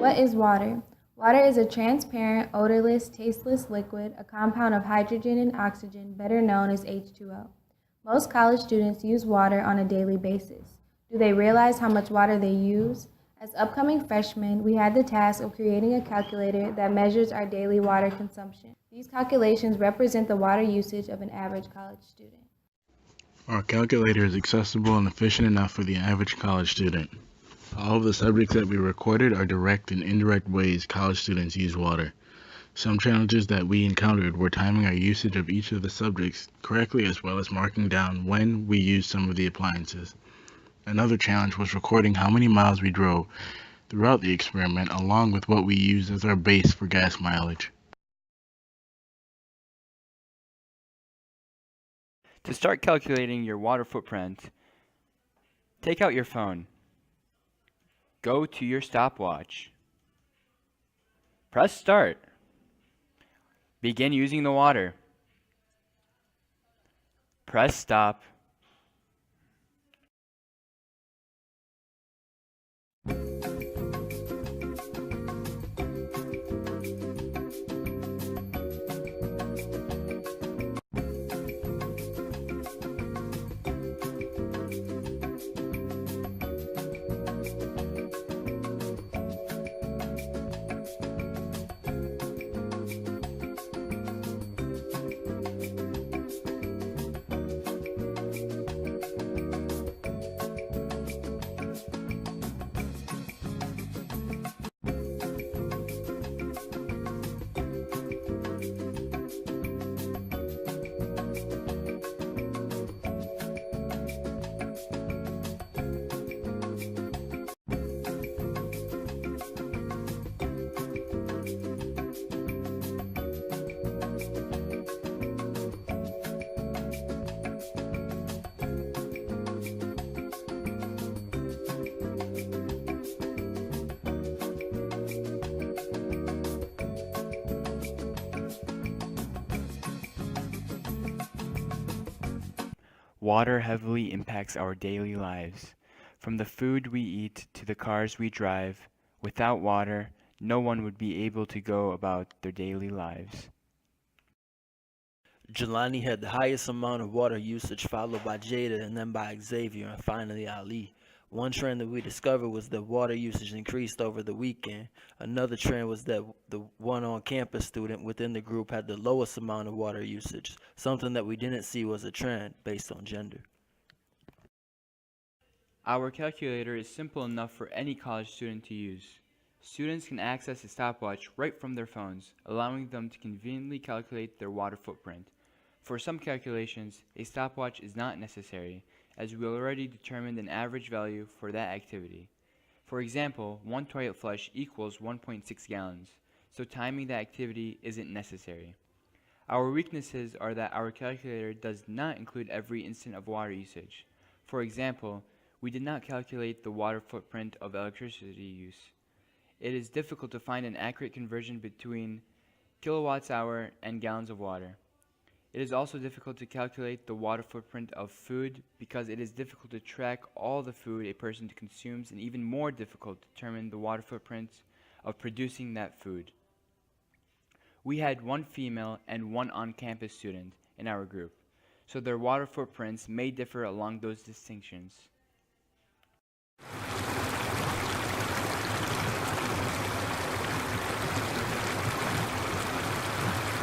What is water? Water is a transparent, odorless, tasteless liquid, a compound of hydrogen and oxygen, better known as H2O. Most college students use water on a daily basis. Do they realize how much water they use? As upcoming freshmen, we had the task of creating a calculator that measures our daily water consumption. These calculations represent the water usage of an average college student. Our calculator is accessible and efficient enough for the average college student. All of the subjects that we recorded are direct and indirect ways college students use water. Some challenges that we encountered were timing our usage of each of the subjects correctly as well as marking down when we used some of the appliances. Another challenge was recording how many miles we drove throughout the experiment along with what we used as our base for gas mileage. To start calculating your water footprint, take out your phone. Go to your stopwatch. Press start. Begin using the water. Press stop. Water heavily impacts our daily lives. From the food we eat to the cars we drive, without water, no one would be able to go about their daily lives. Jolani had the highest amount of water usage, followed by Jada and then by Xavier, and finally Ali. One trend that we discovered was that water usage increased over the weekend. Another trend was that the one on-campus student within the group had the lowest amount of water usage, something that we didn't see was a trend based on gender. Our calculator is simple enough for any college student to use. Students can access a stopwatch right from their phones, allowing them to conveniently calculate their water footprint. For some calculations, a stopwatch is not necessary, as we already determined an average value for that activity. For example, one toilet flush equals 1.6 gallons, so timing that activity isn't necessary. Our weaknesses are that our calculator does not include every instant of water usage. For example, we did not calculate the water footprint of electricity use. It is difficult to find an accurate conversion between kilowatts hour and gallons of water. It is also difficult to calculate the water footprint of food because it is difficult to track all the food a person consumes and even more difficult to determine the water footprint of producing that food. We had one female and one on-campus student in our group, so their water footprints may differ along those distinctions.